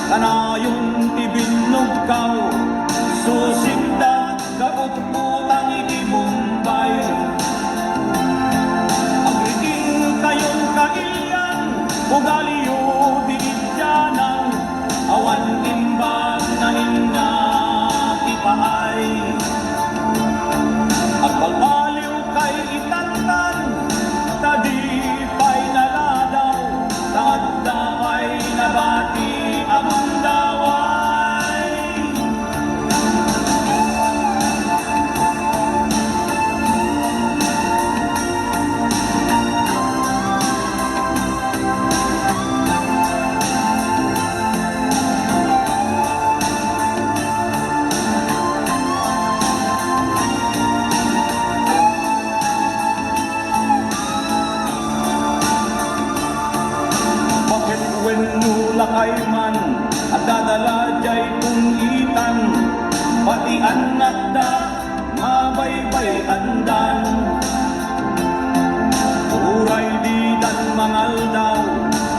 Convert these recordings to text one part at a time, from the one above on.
kanayon tibinugkaw, susinda kaputputang ibumbay. Agriting kayon kailyan, ugaliyo dinidyanan, awan imbag na hinga ipaay. Agpagaliw kay itantan, tadipay naladaw, tagdakay nabati ang daway. Lakay man at dadala jay kungitan, pati anak da mabaybay andan. Uray di dan mangal daw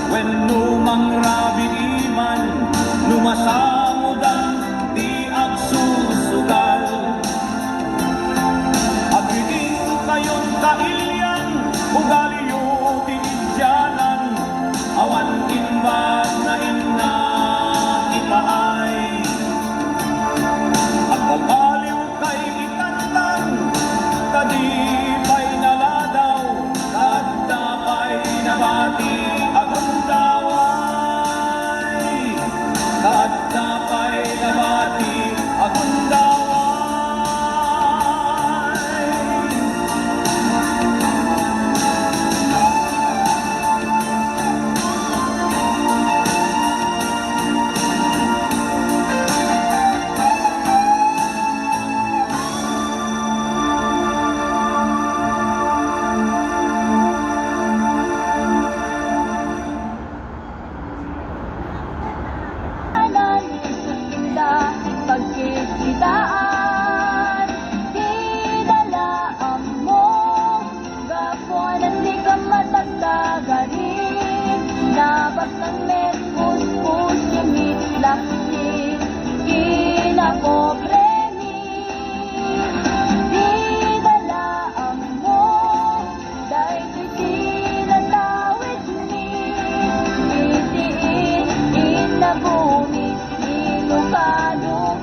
when mangrabi iman, numasamudan di agsusugal. Agiging kayon kailyan, ugaliyo di idyanan, awan imbag na inna ipaay. At pagaliw kay itantan, kadipay naladaw, kadapay nabati agong daway. Kadapay nabati agong daway. Pagkisitaan, dinalaan mo, gapuan at di ka matagagarin. Nabas ng metpus-pus, simit lakit, kinapopremi. Dinalaan mo, dahil tinatawid ni, itiin, inabumi, ilukado,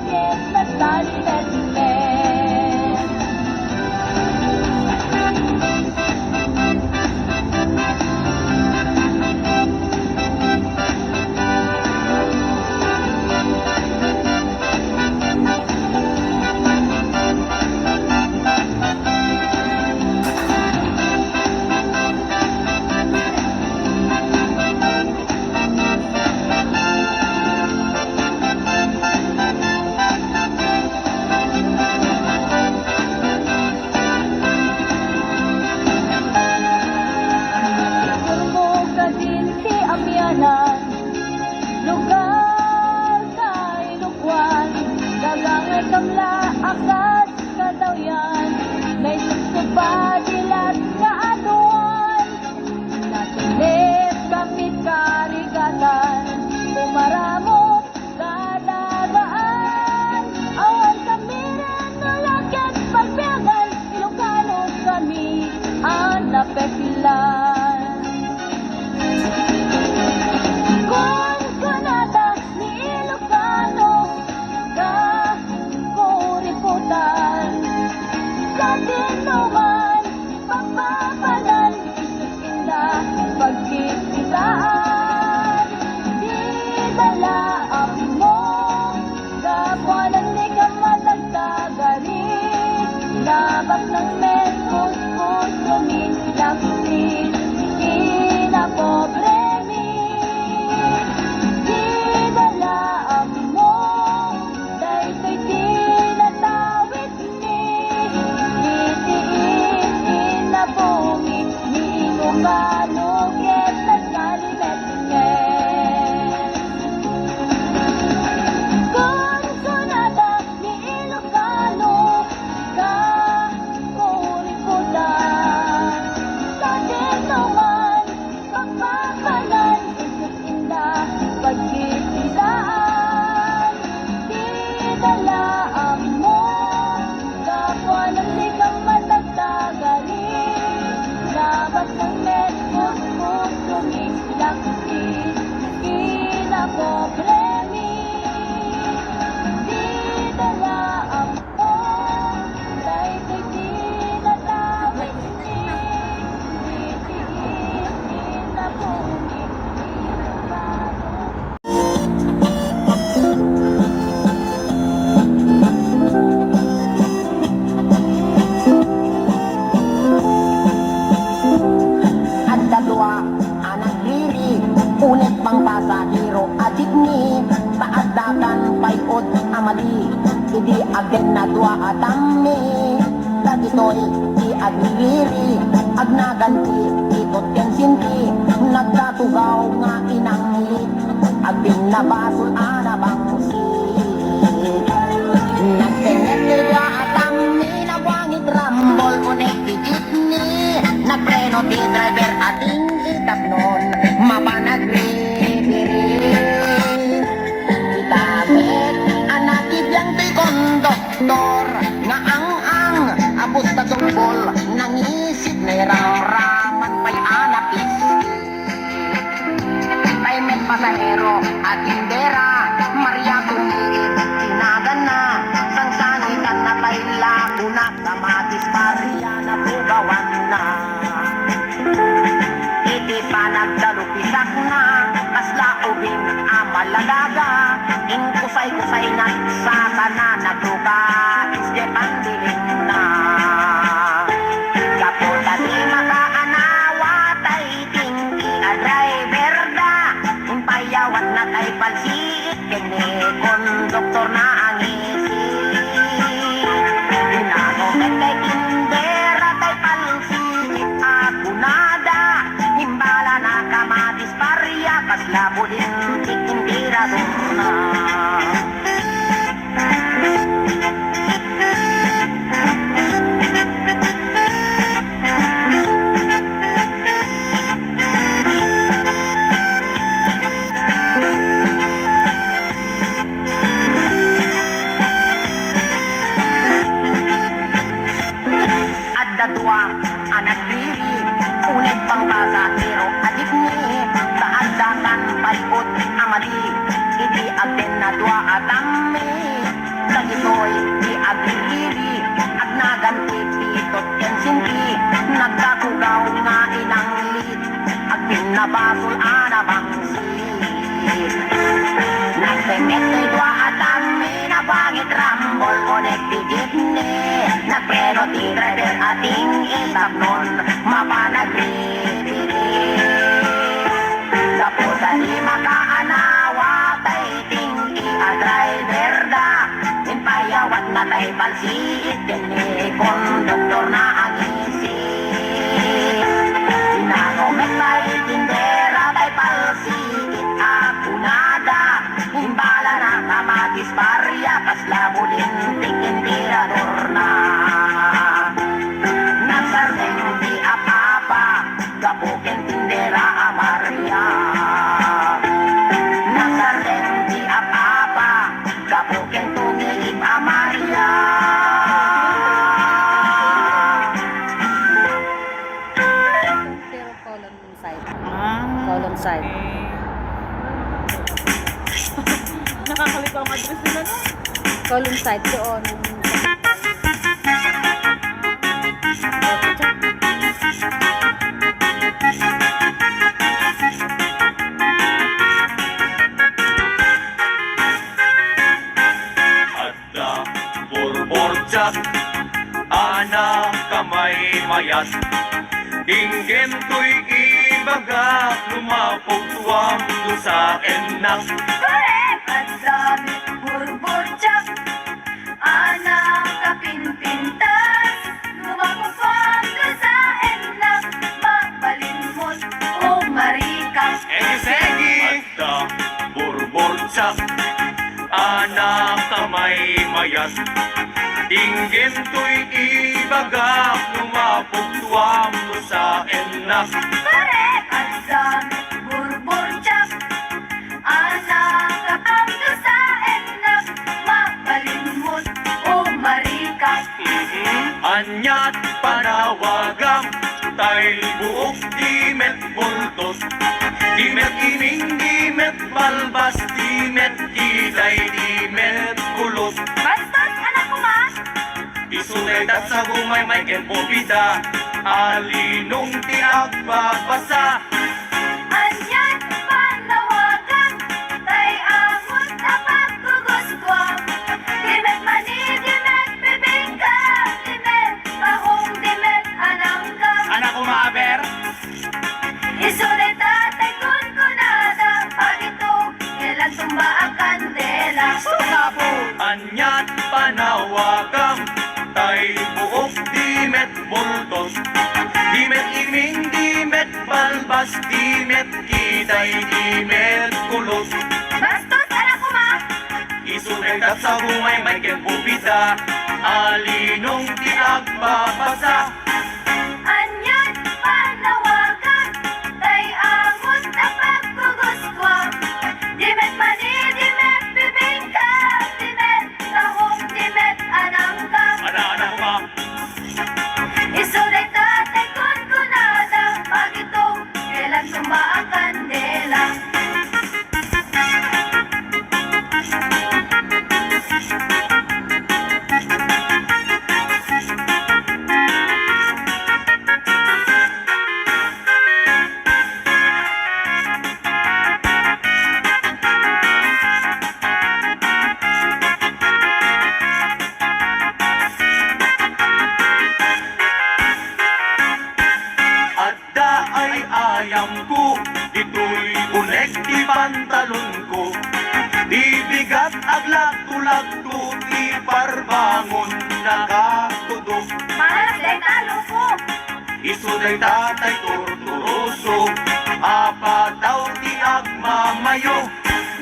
lugar sa Ilocwan, dagangay kamla akas kadawyan, may suksubadilat kaanuan, nasilip kapit karigatan, pumaramot kadagaan, awan kamiran nulakyat pagbiagan, Ilocano kami ang napesilan. Sonata ni Ilocano, ka puriputa. idi agden na dua atami dagitoy di agwiri agnaganti ikot ken sinti nagkatugaw nga inangli agdin na basol anabangsi nagtenete dua atami na wangit rambol unek tititni nagpreno ti driver ating itas nun mapanagri Tapet anak ibang ti konduktor nga ang abot na tungkol nangisip na iramraman pa'y anak tay met pasahero at tindera Maria tumiit sinagan na sangsanitan na tay lako na kamatis Maria na pugawan na iti pa nagdalupisak na kasla ubing amaladaga kusay-kusay na sa kana nagluka isde pandiling na kaputa di makaanawa tay tinggi a driver da impayawat na tay palsiit kene konduktor na ang isi inagomet kay tindera tay palsiit akunada himbala na kamatis parya kaslabulin tikindira na dua anak diri unit pangbasa pero adik ni kaagdakan palibot amali idi agden na dua atami lagitoy di agdiri agnaganti pitot ken sinti nagkakugaw nga ilang lit agpin na basol anabangsi nagpemete dua atami na bangit rambol onek tigitni nagpero ti driver ating isap nun mapanagripiris Dapusa di makaanawa tay tinggi a driver da impayawat na tay palsiit kini konduktor na ang isip Inagomet tay tindera tay palsiit akunada himbala na kamatis parya kaslabulin tikintirador na nagsardeng di apapa gapukin tindera amarya nagsardeng di apapa gapukin tungilip amarya Pero column side. Column side. Nakakalito ang address nila no? Column side doon. Adda burborjak anak kamay mayas Inggen to'y ibaga lumapog tuwang sa enak Correct! At dami burbotsak anak kapinpintas lumapapag ka sa enak magbalinmot o marikas Egi-segi Adda burborjak anak kamay mayas Inggen to'y ibaga lumapog tuwang sa enak Correct! At dami burbotsak anak kapag ka sa enak magbalinmot o marikas Anyat panawagang tay buok dimet multos Dimet ining dimet balbas dimet kilay dimet kulos Bastos anak ko ma Isunay at sa bumay may kenpobida Alinong tiagbabasa Anyan panawagan tay amot na pagkuguskwang Dimet mani, dimet bibingka Dimet kahong dimet anangka Anak ko maaber Isulit tatay kun kunada Pag ito kailan tumba ang kandela Anyat panawagang tay buok dimet bultos, dimet iming dimet balbas, dimet kiday dimet kulot. Bastos, anak ko ma! Isunet at sa humay may kempupida, alinong ti agbabasa. Anyat panawagan, tay amot na pagkuguskwam. Dimet mani, dimet bibingka, dimet tahong, dimet anangka. Ana ko ma, Isulit tatay kun kunada, pag ito, kailan tumba ang kandela. adda ay ayam ko, ito'y unek di pantalon ko. Di bigat aglag tulag to, di parbangon nakatudok. Malas day talo po. Isuday tatay torturoso, apataw ti agmamayo.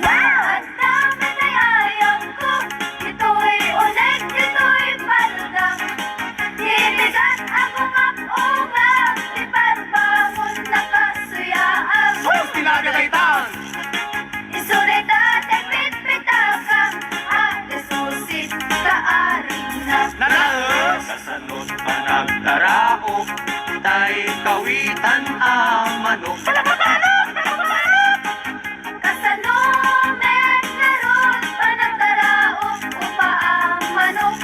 Ang dami ay ayang ko, ito'y ulit, ito'y palda. Ibigat ako ngap-ungap, di parbangon na kasuyaan. Sus, tinagagaytan! Isulit ating pitpitaka, at isusit sa aring na. Nanae! Sa sanod pa nagdarao, tay kawitan ang manok. Kasalumet karon, panagdaraog upa ang manok.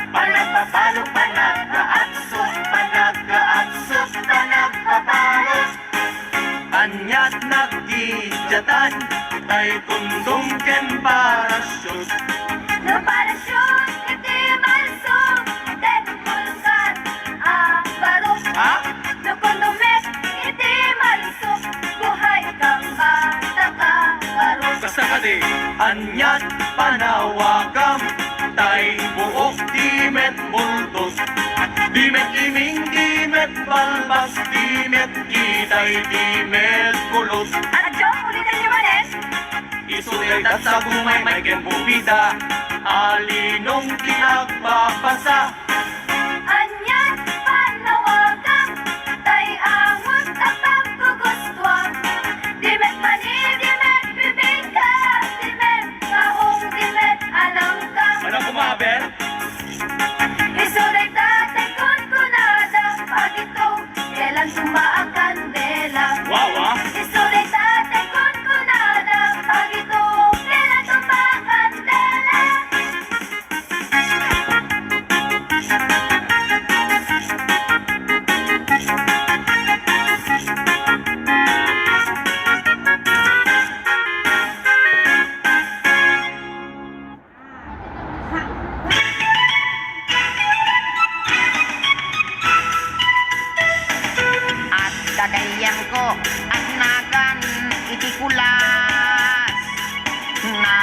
Panagpapalo, panagkaatsot, panagkaatsot, panagpapalo. Anyat nagkidyatan, tay tundong ken parasyon. No parasyon, iti malsong, den mulkan, ang barok. Ha? No kondomet, iti malsong, buhay kang bata ka barok. Basta kadi, anyat panawagam, tay buok dimet bultos, dimet iming dimet balbas, dimet kitay dimet kulot. Adyo, ulitin niyo manin? Isulit at sa bumay may kempupida, alinong tinagbabasa. Anyat panawagan, tay amot at pagkugustwang. Dimet mani, dimet bibingka, dimet kahong, dimet anangka. Ano kumaber? Isulit tatay kun kunada, pag ito, kailan tumba ang kandela. Wawa? Isulit tatay kun kunada, pag ito, kailan tumba ang kandela. At dadayan ko at nagan itikulas na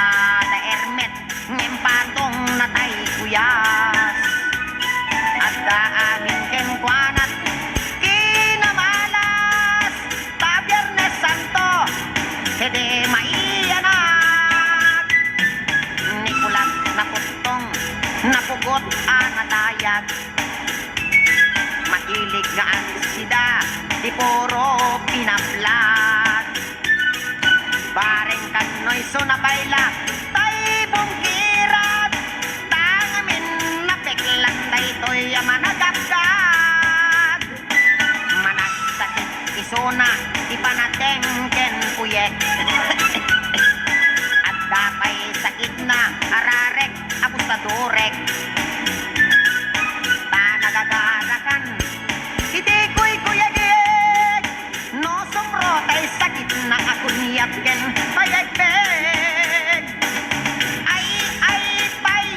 daermet ngempatong natay kuyas at daamin kenkwanat kinamalas ta Biyernes Santo hede maiyanat Nikulas na putong napugot anatayag mahilig nga ang sida di puro pinaplat bareng kanoy so nabayla tay bungkirat tangamin napeklat tay toy managagad managsakit isona ipanateng ken puyek at dapay sakit na ararek apustadorek ta nagagarakan hindi ko'y kuyagig no sumro tay sakit na akunyat ken payagpeg ay pay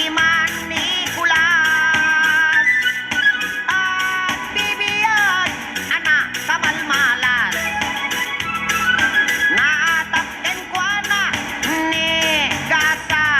iman Nikulas at bibiyag anak kamalmalas naatap ken kuana ni gasa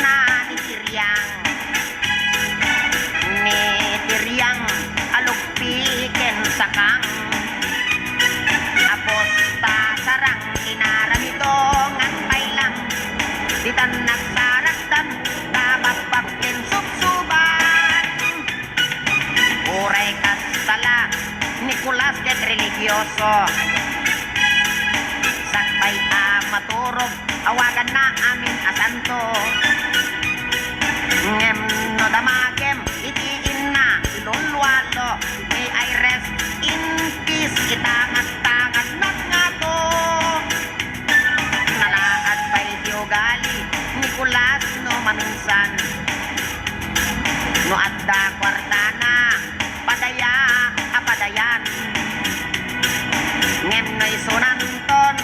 na ni Tiryang alugpiken sakang apos ta sarang inaramito ngang pailang di tan nagsarakdan kababbakin subsuban uray kasala Nicolas ket religyoso sakbay maturog awagan na amin asanto ngem no damagem itiin na ilulwalo may I rest in peace itangat-tangat nga to nalaad pa'y diugali Nicolas no maminsan no adda kwartana padaya apadayan ngem no isunanton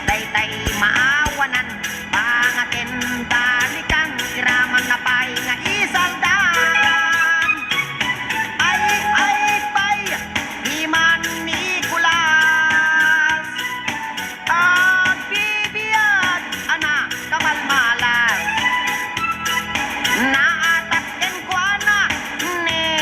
daytay maawanan pangaken dalikan iraman na pay nga isaldan ay pay di man Nicolas agbibiyag ana kamalmalas naatakken ko ana ni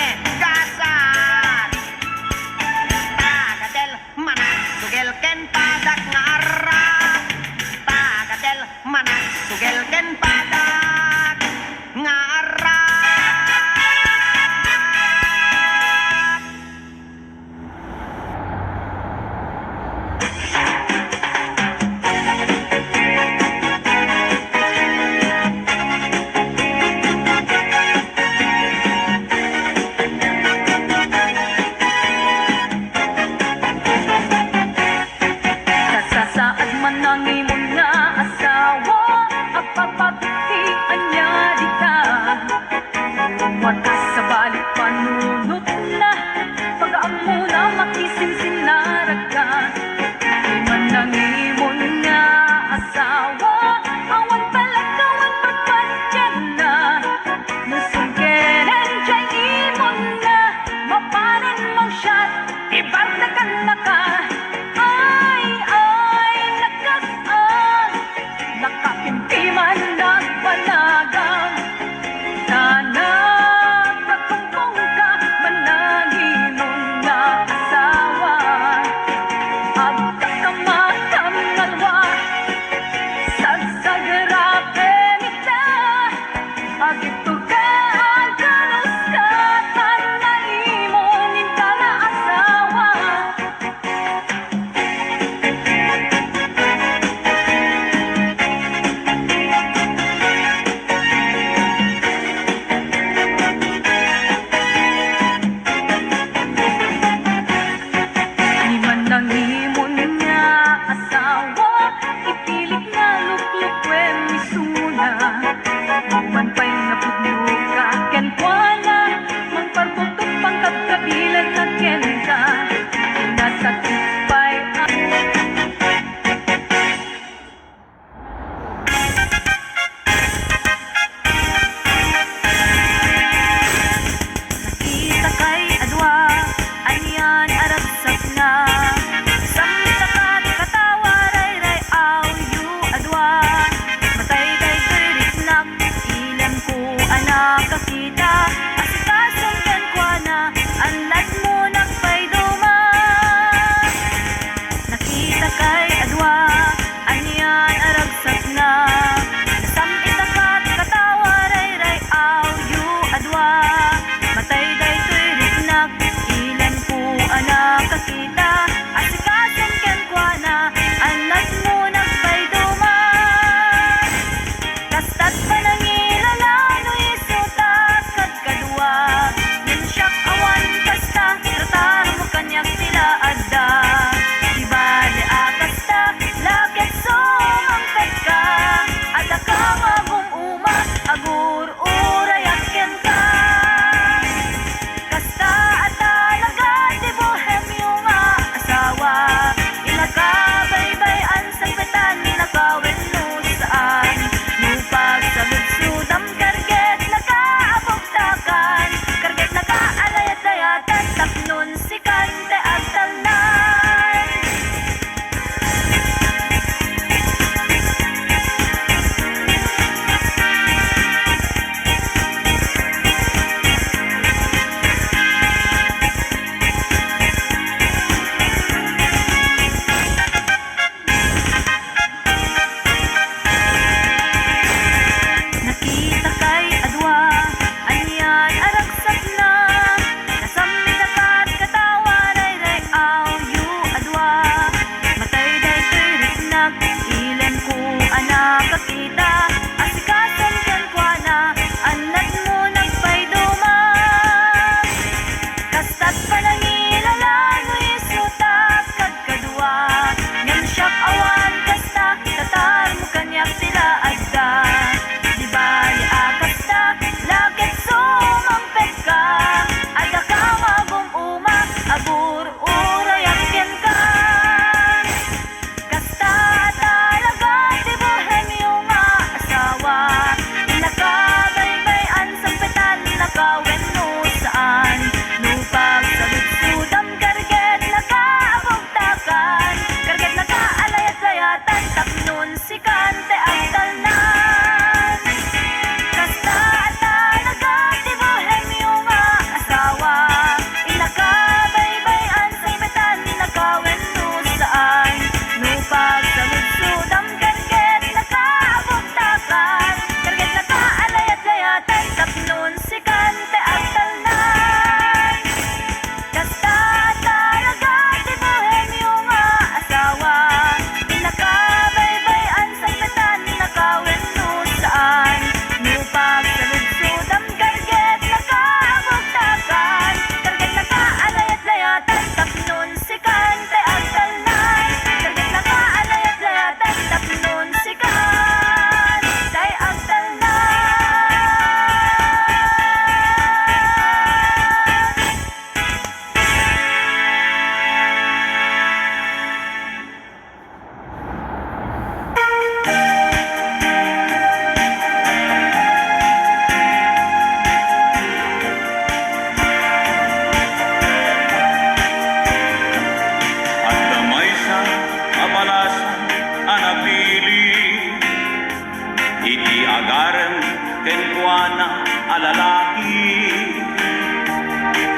kenkwana alalaki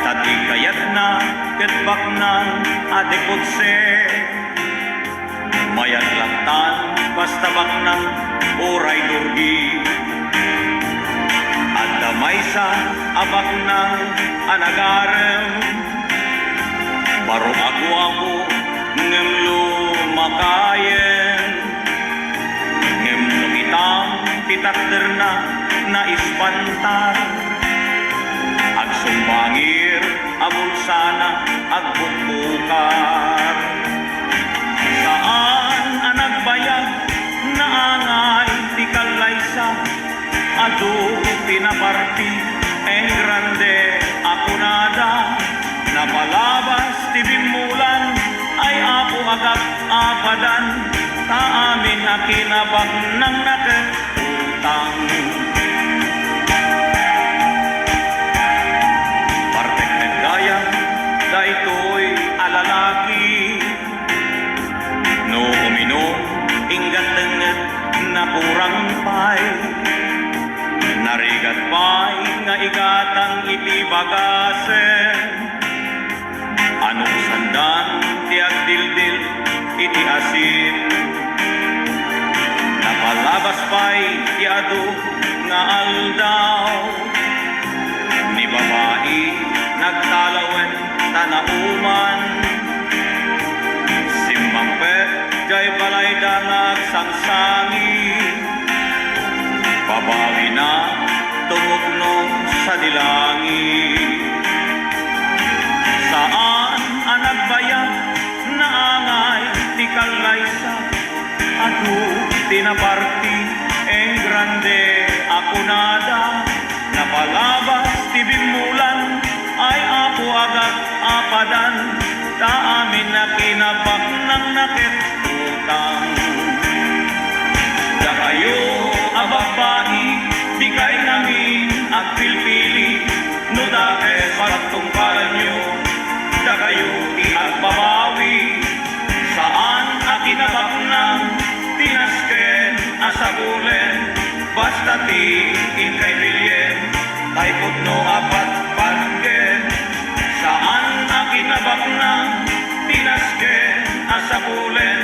tati kayat na ketbak ng adekotse mayaglaktan basta bak ng oray durgi at damay sa abak ng anagarem baro ako ngem lumakayen ngem lumitang titakder na ispantar ag sumbangir abul sana ag bukbukar saan anagbayag na angay ti kalaysa adu pinaparti en grande ako nada napalabas ti bimulan ay ako agap apadan ta amin akinabag ng naketutang partek nagdaya daytoy alalaki no uminom inggat denget na kurang pay narigat pay nga igatang itibagasen anong sandan tiag dildil iti asin napalabas pa'y tiado nga aldaw ni babae nagtalawen tanauman simmangpet jay balay danag sangsangi babawi na tumugno sa dilangi saan anagbayag na angay ti kalaysa adu tinaparti en grande ako nada napalabas ti bimulan ay ako agad apadan ta amin na kinabak ng naketutang da kayo ababai bigay namin ang pilpili no dahil pagtungpalan nyo da kayo ti agbabawi saan akinabak ng tinasken asabulen basta ti inkay bilyen tay putno apat paggen saan akinabak ng tinasken asabulen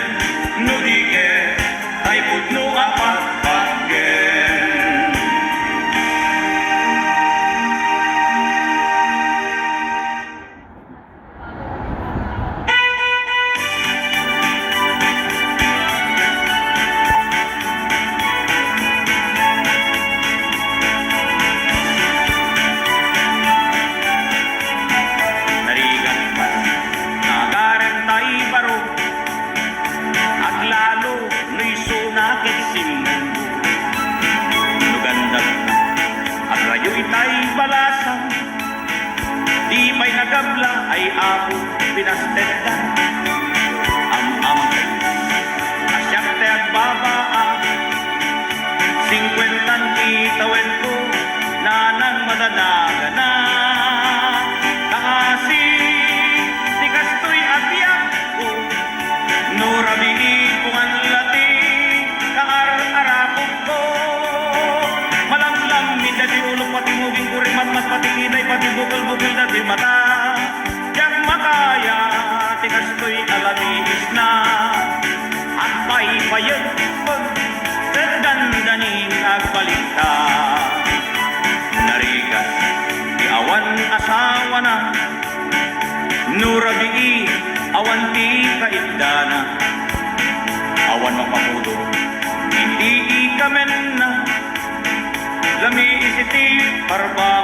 no dike tay putno apat paggen di may nagabla ay ako pinasteda am-am asyak te agbabaa 50 itawen ko na nang madadaga na kaasi di kastoy agyak ko no rabii kung ang lati kaar-arakot ko malamlam minda di ulong pati muging kurimat mas pati inay pati bukol-bukol na di mata yang makaya tikas ko'y alamiis na at paypayag pag dandaning agbalita narigas di awan asawa na nurabii awan ti kaigdana awan mapamudo hindi ikamen na lami isiti parba